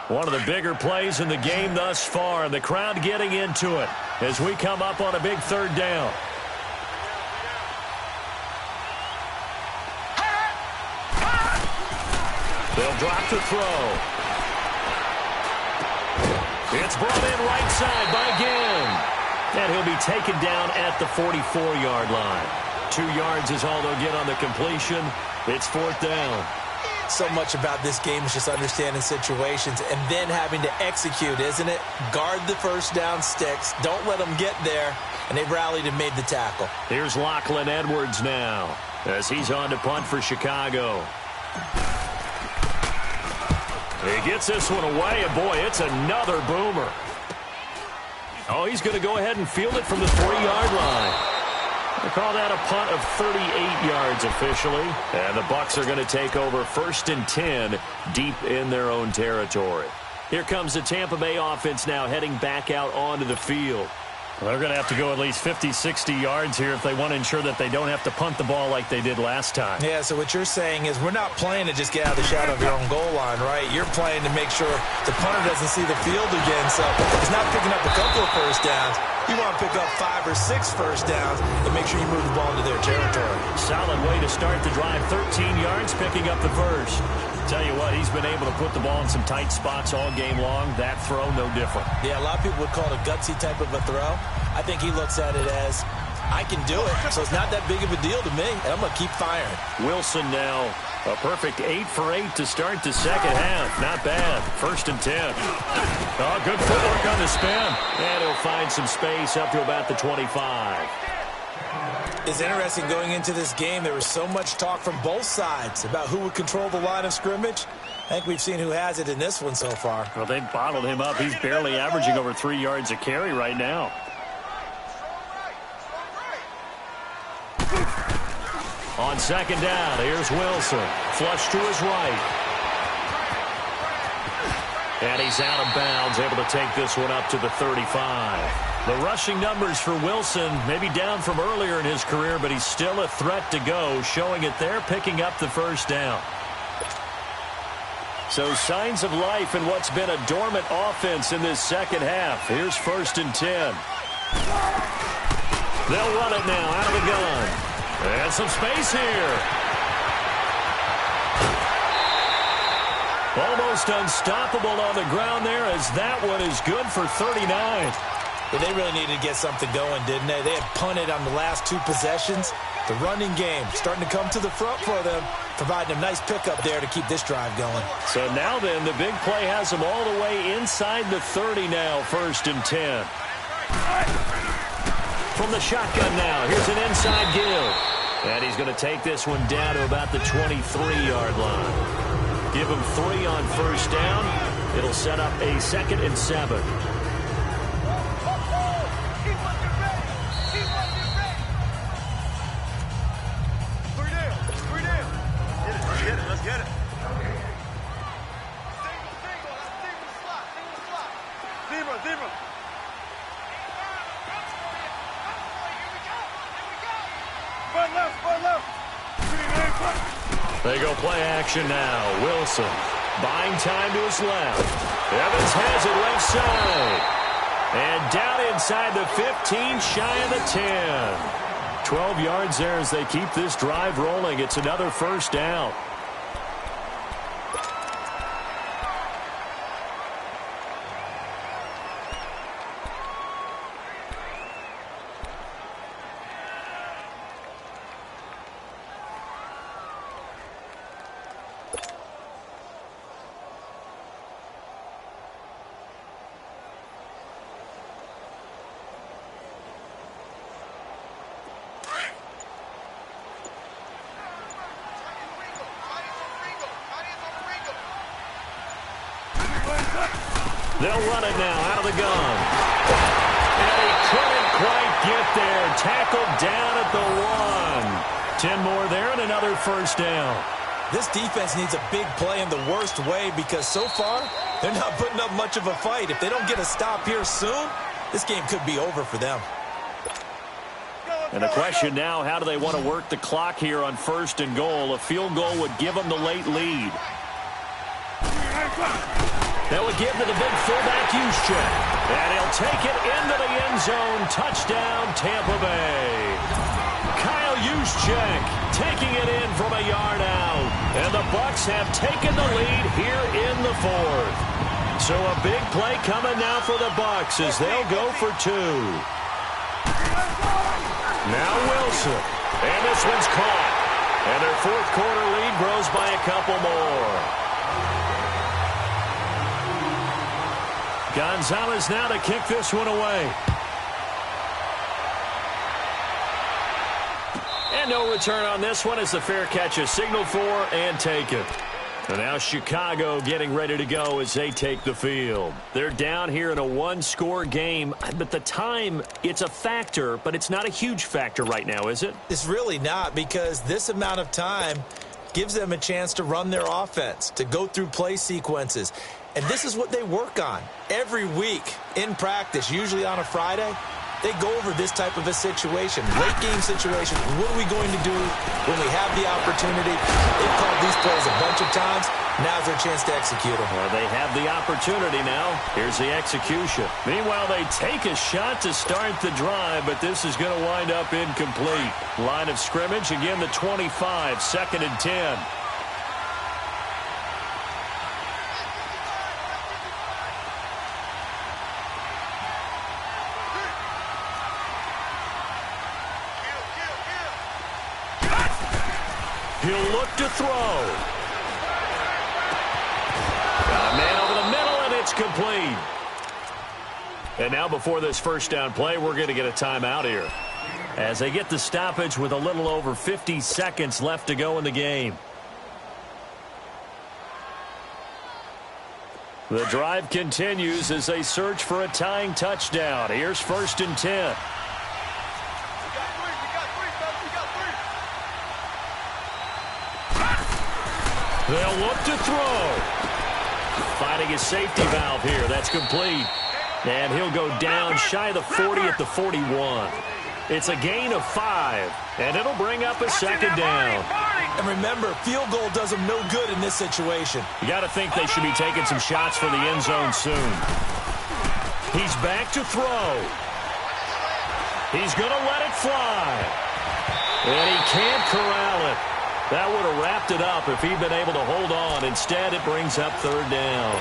One of the bigger plays in the game thus far, and the crowd getting into it as we come up on a big 3rd down. They'll drop to throw. It's brought in right side by Ginn. And he'll be taken down at the 44-yard line. 2 yards is all they'll get on the completion. It's 4th down. So much about this game is just understanding situations and then having to execute, isn't it? Guard the first down sticks. Don't let them get there. And they've rallied and made the tackle. Here's Lachlan Edwards now as he's on to punt for Chicago. He gets this one away, and boy, it's another boomer. Oh, he's going to go ahead and field it from the 3-yard line. They call that a punt of 38 yards officially. And the Bucs are going to take over 1st and 10 deep in their own territory. Here comes the Tampa Bay offense now heading back out onto the field. Well, they're going to have to go at least 50, 60 yards here if they want to ensure that they don't have to punt the ball like they did last time. Yeah, so what you're saying is we're not playing to just get out of the shadow of your own goal line, right? You're playing to make sure the punter doesn't see the field again. So he's not picking up a couple of first downs. You want to pick up 5 or 6 first downs and make sure you move the ball into their territory. Solid way to start the drive. 13 yards, picking up the first. Tell you what, he's been able to put the ball in some tight spots all game long. That throw, no different. Yeah, a lot of people would call it a gutsy type of a throw. I think he looks at it as I can do it, so it's not that big of a deal to me, and I'm going to keep firing. Wilson now, a perfect 8 for 8 to start the second half. Not bad. 1st and 10. Oh, good footwork on the spin. And he'll find some space up to about the 25. It's interesting going into this game. There was so much talk from both sides about who would control the line of scrimmage. I think we've seen who has it in this one so far. Well, they bottled him up. He's barely averaging over 3 yards a carry right now. On second down, here's Wilson. Flush to his right. And he's out of bounds, able to take this one up to the 35. The rushing numbers for Wilson maybe down from earlier in his career, but he's still a threat to go, showing it there, picking up the first down. So signs of life in what's been a dormant offense in this second half. Here's 1st and 10. They'll run it now out of the gun. And some space here. Almost unstoppable on the ground there, as that one is good for 39. Yeah, they really needed to get something going, didn't they? They had punted on the last 2 possessions. The running game starting to come to the front for them, providing a nice pickup there to keep this drive going. So now then, the big play has them all the way inside the 30 now, 1st and 10. From the shotgun now, here's an inside give. And he's going to take this one down to about the 23-yard line. Give him 3 on 1st down. It'll set up a 2nd and 7. They go play action now. Wilson buying time to his left. Evans has it left side. And down inside the 15, shy of the 10. 12 yards there as they keep this drive rolling. It's another 1st down. They'll run it now out of the gun. And he couldn't quite get there. Tackled down at the 1. 10 more there and another 1st down. This defense needs a big play in the worst way because so far they're not putting up much of a fight. If they don't get a stop here soon, this game could be over for them. And the question now, how do they want to work the clock here on 1st and goal? A field goal would give them the late lead. That would give to the big fullback Juszczyk. And he'll take it into the end zone. Touchdown, Tampa Bay. Kyle Juszczyk taking it in from a yard out. And the Bucs have taken the lead here in the 4th. So a big play coming now for the Bucs as they'll go for 2. Now Wilson. And this one's caught. And their 4th quarter lead grows by a couple more. Gonzalez now to kick this one away. And no return on this one as the fair catch is signaled for and taken. And now Chicago getting ready to go as they take the field. They're down here in a 1-score game, but the time, it's a factor, but it's not a huge factor right now, is it? It's really not, because this amount of time gives them a chance to run their offense, to go through play sequences. And this is what they work on every week in practice, usually on a Friday. They go over this type of a situation, late game situation. What are we going to do when we have the opportunity? They've called these plays a bunch of times. Now's their chance to execute them. Well, they have the opportunity now. Here's the execution. Meanwhile, they take a shot to start the drive, but this is going to wind up incomplete. Line of scrimmage, again, the 25, 2nd and 10. He'll look to throw. Got a man over the middle, and it's complete. And now before this first down play, we're going to get a timeout here, as they get the stoppage with a little over 50 seconds left to go in the game. The drive continues as they search for a tying touchdown. Here's 1st and 10. We got three, fellas. We got three. They'll look to throw. Finding his safety valve here. That's complete. And he'll go down shy of the 40 at the 41. It's a gain of 5, and it'll bring up a second down. And remember, field goal does them no good in this situation. You got to think they should be taking some shots for the end zone soon. He's back to throw. He's going to let it fly. And he can't corral it. That would have wrapped it up if he'd been able to hold on. Instead, it brings up 3rd down.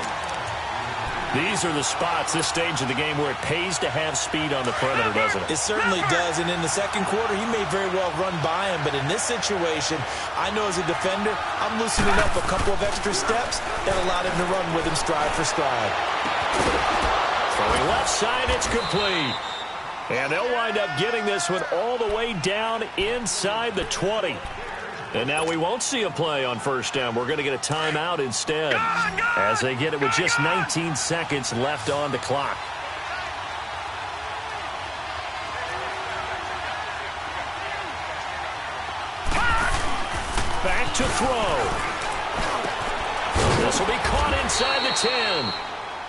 These are the spots, this stage of the game, where it pays to have speed on the perimeter, doesn't it? It certainly does, and in the second quarter, he may very well run by him, but in this situation, I know as a defender, I'm loosening up a couple of extra steps that allowed him to run with him stride for stride. Throwing left side, it's complete. And they'll wind up getting this one all the way down inside the 20. And now we won't see a play on 1st down. We're going to get a timeout instead, as they get it with just 19 seconds left on the clock. Back to throw. This will be caught inside the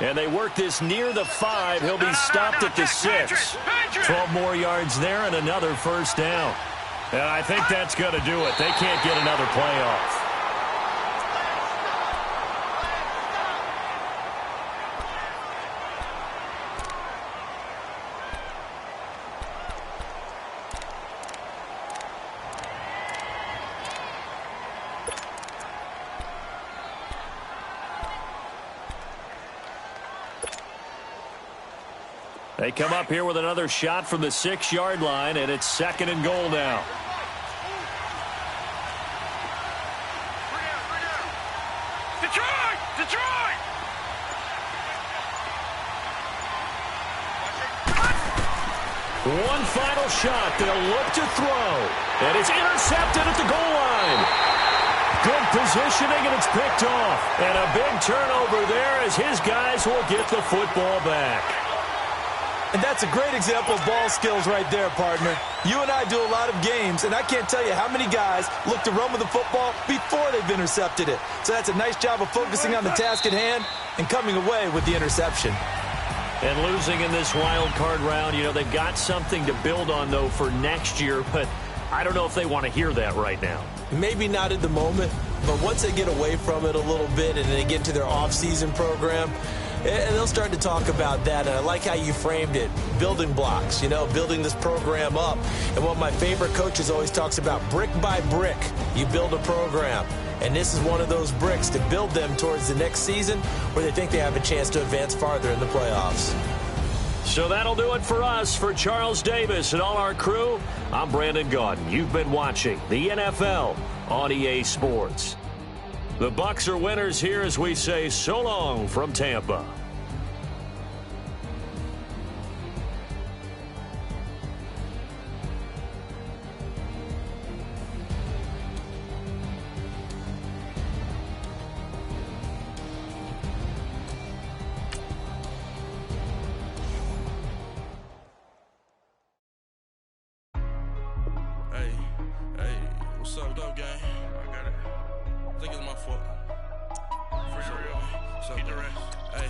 10. And they work this near the 5. He'll be stopped at the 6. 12 more yards there and another 1st down. And I think that's going to do it. They can't get another play off. They come up here with another shot from the 6-yard line, and it's 2nd and goal now. One final shot. They'll look to throw. And it's intercepted at the goal line. Good positioning, and it's picked off. And a big turnover there as his guys will get the football back. And that's a great example of ball skills right there, partner. You and I do a lot of games, and I can't tell you how many guys look to run with the football before they've intercepted it. So that's a nice job of focusing on the task at hand and coming away with the interception. And losing in this wild card round, you know, they've got something to build on, though, for next year. But I don't know if they want to hear that right now. Maybe not at the moment, but once they get away from it a little bit and they get to their off-season program, and they'll start to talk about that. And I like how you framed it, building blocks, you know, building this program up. And one of my favorite coaches always talks about brick by brick, you build a program. And this is one of those bricks to build them towards the next season where they think they have a chance to advance farther in the playoffs. So that'll do it for us. For Charles Davis and all our crew, I'm Brandon Gaudin. You've been watching the NFL on EA Sports. The Bucs are winners here as we say so long from Tampa. What's up, though, gang? I got it. I think it's my fault. For real. What's up, keep the rest. Hey,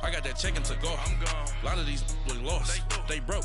I got that chicken to go. I'm gone. A lot of these was lost. They broke.